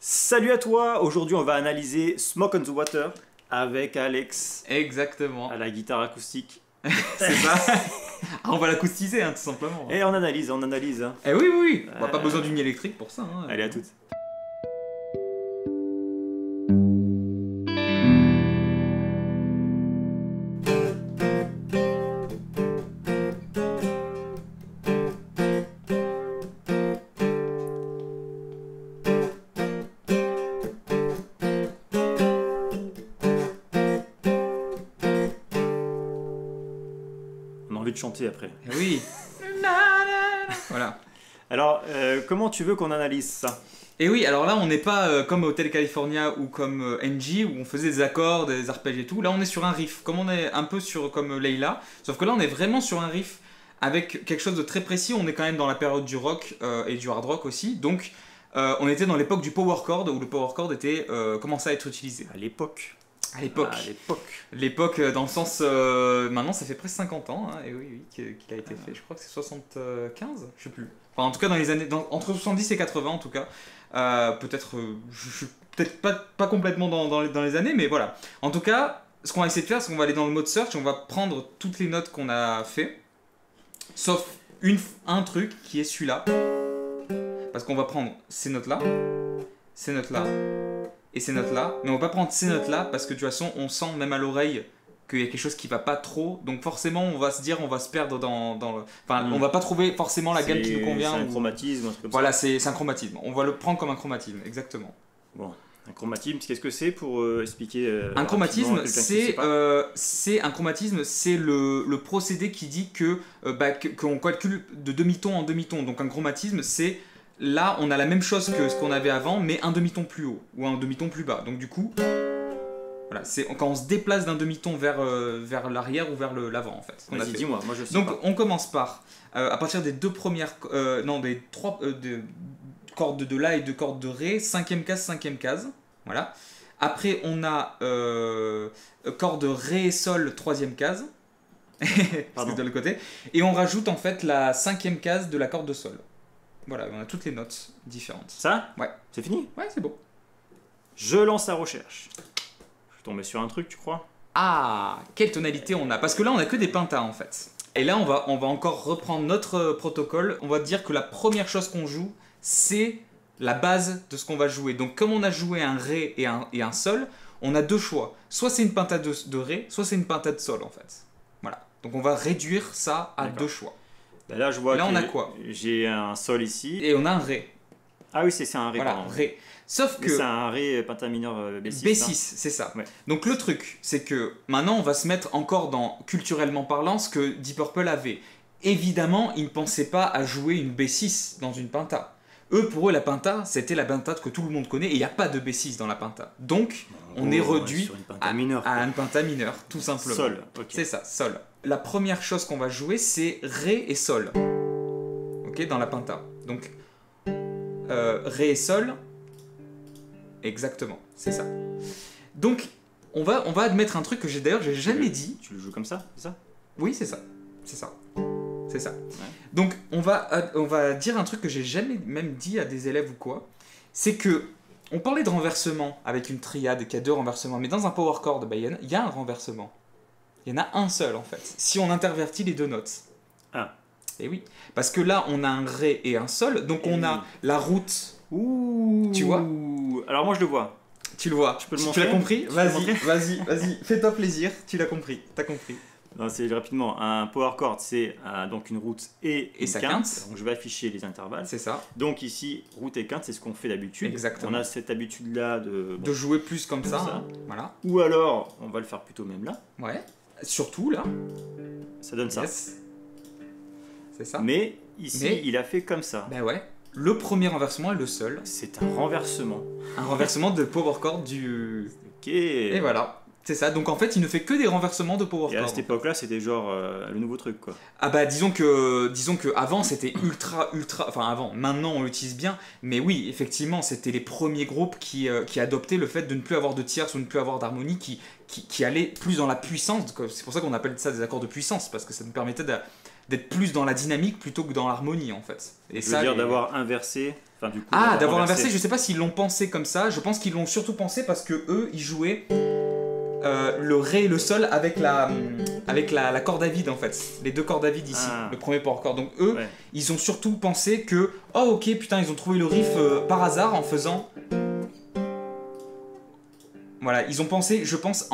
Salut à toi, aujourd'hui on va analyser Smoke on the Water avec Alex Exactement. à la guitare acoustique. C'est ça. Ah, on va l'acoustiser, hein, tout simplement. Et on analyse, hein. Eh oui, oui, oui. On n'a pas besoin d'une électrique pour ça. Hein. Allez, à toutes. On a envie de chanter après. Eh oui. Voilà. Alors, comment tu veux qu'on analyse ça? Et oui, alors là, on n'est pas comme Hotel California ou comme NG où on faisait des accords, des arpèges et tout. Là, on est sur un riff, comme on est un peu sur comme Layla. Sauf que là, on est vraiment sur un riff avec quelque chose de très précis. On est quand même dans la période du rock et du hard rock aussi. Donc, on était dans l'époque du power chord où le power chord était commençait à être utilisé. À l'époque. À l'époque. À l'époque. L'époque, dans le sens. Maintenant, ça fait presque 50 ans, hein, et oui, qu'il a été fait. Je crois que c'est 75, je sais plus. Enfin, en tout cas, dans les années. Entre 70 et 80, en tout cas. Peut-être. Je suis peut-être pas complètement dans les années, mais voilà. En tout cas, ce qu'on va essayer de faire, c'est qu'on va aller dans le mode search, on va prendre toutes les notes qu'on a fait, sauf un truc qui est celui-là. Parce qu'on va prendre ces notes-là, ces notes-là. Et ces notes-là, mais on va pas prendre ces notes-là parce que de toute façon, on sent même à l'oreille qu'il y a quelque chose qui va pas trop. Donc forcément, on va se dire, on va se perdre dans le. Enfin, on va pas trouver forcément la gamme qui nous convient. C'est un chromatisme, un truc comme voilà, ça. c'est un chromatisme. On va le prendre comme un chromatisme, exactement. Bon, un chromatisme, qu'est-ce que c'est pour expliquer un chromatisme, c'est un chromatisme, c'est le procédé qui dit que qu'on calcule de demi-ton en demi-ton. Donc un chromatisme, c'est là, on a la même chose que ce qu'on avait avant, mais un demi-ton plus haut ou un demi-ton plus bas. Donc du coup, voilà, c'est quand on se déplace d'un demi-ton vers l'arrière ou vers l'avant en fait. Vas-y, dis-moi, moi je sais Donc pas. on commence par, à partir des deux premières, des trois cordes de La et deux cordes de Ré, cinquième case, voilà. Après on a corde Ré et Sol, troisième case, parce que de l'autre côté, et on rajoute en fait la cinquième case de la corde de Sol. Voilà, on a toutes les notes différentes. Ça? Ouais. C'est fini? Ouais, c'est beau. Je lance la recherche. Je suis tombé sur un truc, tu crois? Ah, quelle tonalité on a? Parce que là, on a que des pentas en fait. Et là, on va encore reprendre notre protocole. On va dire que la première chose qu'on joue, c'est la base de ce qu'on va jouer. Donc, comme on a joué un Ré et un Sol, on a deux choix. Soit c'est une penta de Ré, soit c'est une penta de Sol en fait. Voilà. Donc, on va réduire ça à deux choix. Ben là, je vois là, que on a quoi? J'ai un Sol ici. Et on a un Ré. Ah oui, c'est un Ré. Voilà, pardon. Ré. Sauf que. C'est un Ré pentamineur B6. B6, c'est ça. Ouais. Donc le truc, c'est que maintenant on va se mettre encore dans, culturellement parlant, ce que Deep Purple avait. Évidemment, ils ne pensaient pas à jouer une B6 dans une penta. Pour eux, la penta, c'était la penta que tout le monde connaît et il n'y a pas de B6 dans la penta. Donc, on est réduit à une penta mineure, tout simplement. Sol, ok. C'est ça, Sol. La première chose qu'on va jouer, c'est Ré et Sol. Ok, dans la penta. Donc, Ré et Sol. Exactement, c'est ça. Donc, on va admettre un truc que j'ai jamais dit. Tu le joues comme ça, c'est ça? Oui, c'est ça. C'est ça. C'est ça. Ouais. Donc, on va dire un truc que j'ai jamais même dit à des élèves ou quoi. C'est que, on parlait de renversement avec une triade qui a deux renversements. Mais dans un power chord, il y a un renversement. Il y en a un seul, en fait. Si on intervertit les deux notes. Ah. Et oui. Parce que là, on a un Ré et un Sol. Donc, on a la route. Ouh. Tu vois? Alors moi je le vois. Tu le vois. Tu peux le montrer? Tu l'as compris? Vas-y. Vas-y. Fais-toi plaisir. Tu l'as compris. T'as compris. Non, c'est rapidement. Un power chord, c'est donc une route et une sa quinte. quinte. Donc je vais afficher les intervalles. C'est ça. Donc ici, route et quinte, c'est ce qu'on fait d'habitude. Exactement. On a cette habitude-là de jouer plus comme ça. ça. Hein. Voilà. Ou alors, on va le faire plutôt même là. Ouais. Surtout là. Ça donne ça. Yes. C'est ça. Mais ici, il a fait comme ça. Ben ouais. Le premier renversement est le seul. C'est un renversement. Un renversement de power chord du. Ok. Et voilà. C'est ça. Donc en fait, il ne fait que des renversements de power chord. Et à cette époque-là, c'était genre le nouveau truc, quoi. Ah bah disons que avant c'était ultra. Enfin avant. Maintenant on l'utilise bien. Mais oui, effectivement, c'était les premiers groupes qui adoptaient le fait de ne plus avoir de tierces ou de ne plus avoir d'harmonie, qui allaient plus dans la puissance. C'est pour ça qu'on appelle ça des accords de puissance, parce que ça nous permettait d'être plus dans la dynamique plutôt que dans l'harmonie en fait. Et Je veux dire d'avoir inversé Enfin, du coup, Ah, d'avoir inversé, je sais pas s'ils l'ont pensé comme ça. Je pense qu'ils l'ont surtout pensé parce que eux, ils jouaient le ré et le sol avec la corde à vide en fait. Les deux cordes à vide ici, le premier power chord. Donc eux, ils ont surtout pensé que oh ok putain ils ont trouvé le riff par hasard en faisant. Voilà, ils ont pensé, je pense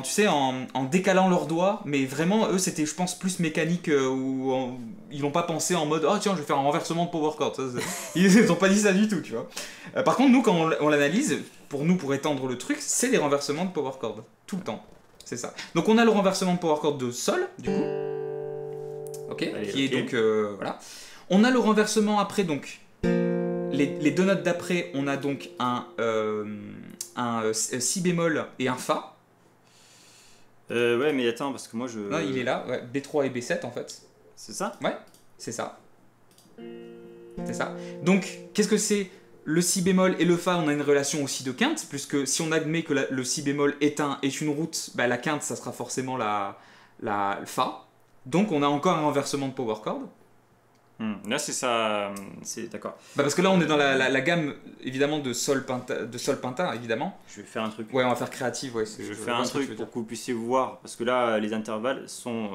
tu sais, en décalant leurs doigts, mais vraiment eux c'était je pense plus mécanique ils l'ont pas pensé en mode oh tiens je vais faire un renversement de power chord. Ils ont pas dit ça du tout, tu vois. Par contre nous quand on l'analyse, pour étendre le truc, c'est les renversements de power chord tout le temps. C'est ça. Donc on a le renversement de power chord de sol du coup. Ok, qui est donc voilà. On a le renversement après donc les deux notes d'après, on a donc un si bémol et un fa. Ouais, mais attends, parce que moi je. Non, il est là, ouais, B3 et B7 en fait. C'est ça? Ouais, c'est ça. C'est ça. Donc, qu'est-ce que c'est? Le si bémol et le fa, on a une relation aussi de quinte, puisque si on admet que le si bémol est une route, bah, la quinte, ça sera forcément la fa. Donc, on a encore un renversement de power chord. Là, c'est ça. C'est d'accord. Bah parce que là, on est dans la gamme, évidemment, de sol pentat, évidemment. Je vais faire un truc. Ouais, on va faire créative, ouais. Je vais faire un truc pour que vous puissiez voir, parce que là, les intervalles sont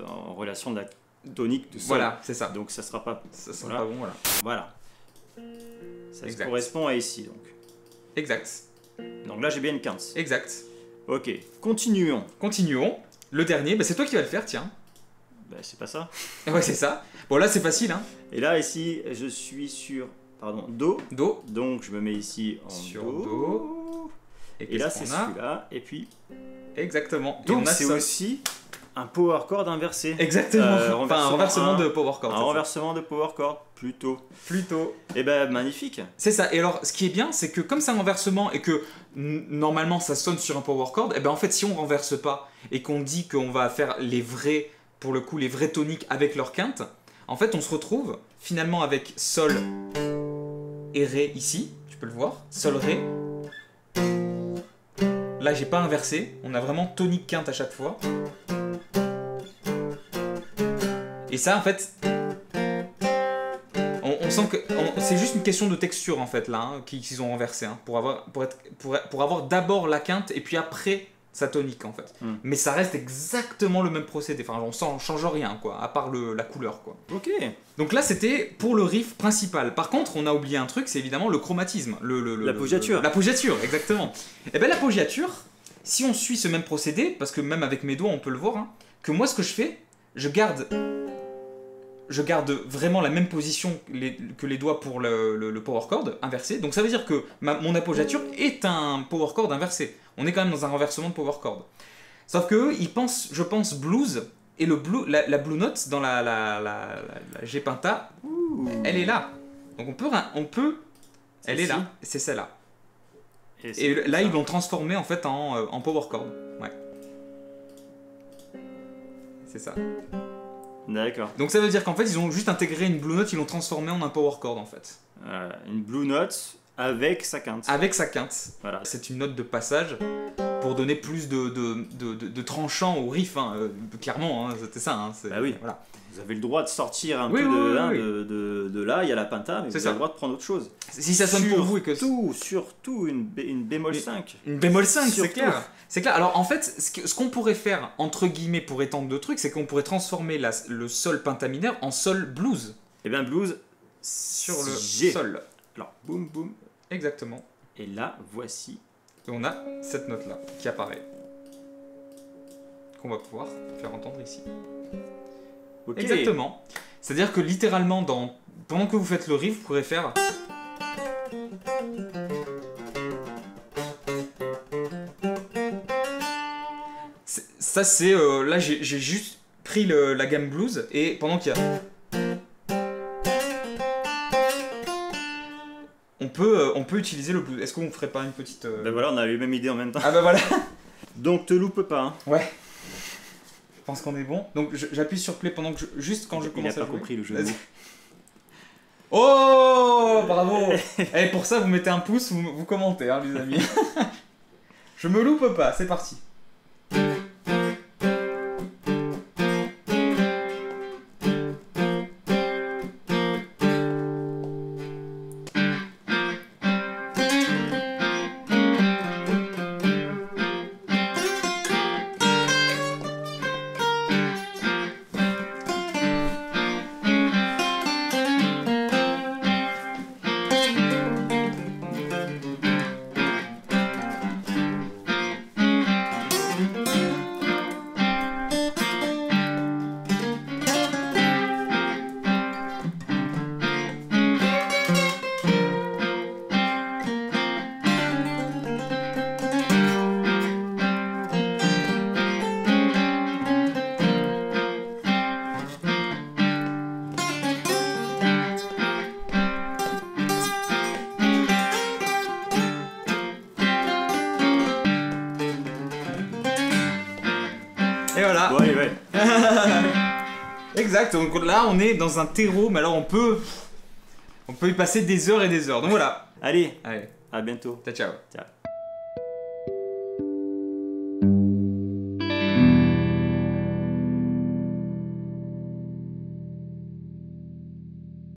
en relation de la tonique de sol. Voilà, c'est ça. Donc, ça sera pas. Ça sera pas bon, voilà. Voilà. Ça correspond à ici, donc. Exact. Donc là, j'ai bien une quinte. Exact. Ok, continuons. Continuons. Le dernier, bah, c'est toi qui vas le faire, tiens. Bah, c'est pas ça. Ouais, c'est ça. Bon, là, c'est facile, hein. Et là, ici, je suis sur Do. Do. Donc, je me mets ici en sur Do. Do. Et là, c'est celui-là. Et puis. Exactement. Donc, c'est aussi un power chord inversé. Exactement. Enfin, un renversement de power chord. Un renversement de power chord, plutôt. Et ben, magnifique. C'est ça. Et alors, ce qui est bien, c'est que comme c'est un renversement et que normalement ça sonne sur un power chord, et ben en fait, si on renverse pas et qu'on dit qu'on va faire les vrais toniques avec leur quinte, en fait, on se retrouve finalement avec sol et ré ici. Tu peux le voir. Sol, ré. Là, j'ai pas inversé. On a vraiment tonique quinte à chaque fois. Et ça, en fait, on sent que c'est juste une question de texture en fait là hein, qu'ils ont renversé hein, pour avoir d'abord la quinte et puis après sa tonique en fait. Mais ça reste exactement le même procédé. Enfin, on change rien quoi, à part la couleur quoi. Ok. Donc là, c'était pour le riff principal. Par contre, on a oublié un truc, c'est évidemment le chromatisme, l'appoggiature. L'appoggiature, exactement. Et ben l'appoggiature, si on suit ce même procédé, parce que même avec mes doigts, on peut le voir, hein, que moi, ce que je fais, je garde vraiment la même position que les doigts pour le power chord inversé. Donc ça veut dire que mon appoggiature est un power chord inversé. On est quand même dans un renversement de power chord. Sauf que ils pensent, je pense, blues, et la blue note dans la G penta, elle est là. Donc on peut elle est là, c'est celle-là. Et là, ils l'ont transformé en fait en power chord. Ouais. C'est ça. D'accord. Donc ça veut dire qu'en fait, ils ont juste intégré une blue note, ils l'ont transformée en un power chord en fait. Une blue note avec sa quinte. Avec sa quinte. Voilà. C'est une note de passage pour donner plus de tranchant au riff. Hein. Clairement, hein, c'était ça. Hein. Bah oui. Voilà. Vous avez le droit de sortir un peu de là, il y a la penta, mais vous avez le droit de prendre autre chose. Si ça sonne pour vous et que... Surtout une bémol 5. Une bémol 5, c'est clair. C'est clair. Alors en fait, ce qu'on pourrait faire, entre guillemets, pour étendre le truc, c'est qu'on pourrait transformer le sol pentamineur en sol blues. Et bien blues sur le G. sol. Alors, boum, boum. Exactement. Et là, voici. Et on a cette note-là qui apparaît. Qu'on va pouvoir faire entendre ici. Okay. Exactement. C'est-à-dire que littéralement, pendant que vous faites le riff, vous pourrez faire... Ça c'est... là j'ai juste pris la gamme blues et pendant qu'il y a... On peut utiliser le blues. Est-ce qu'on ferait pas une petite... Ben voilà, on a eu la même idée en même temps. Ah bah voilà. Donc te loupe pas. Hein. Ouais. Je pense qu'on est bon. Donc j'appuie sur play pendant que juste quand je commence à jouer. Il a pas compris le jeu de mots. Oh, bravo. Et pour ça, vous mettez un pouce, vous commentez, hein, les amis. Je me loupe pas, c'est parti. Et voilà. Bon, allez, ouais. Exact, donc là on est dans un terreau, mais alors on peut y passer des heures et des heures. Donc voilà. Allez, Allez, à bientôt. ciao ciao. Ciao.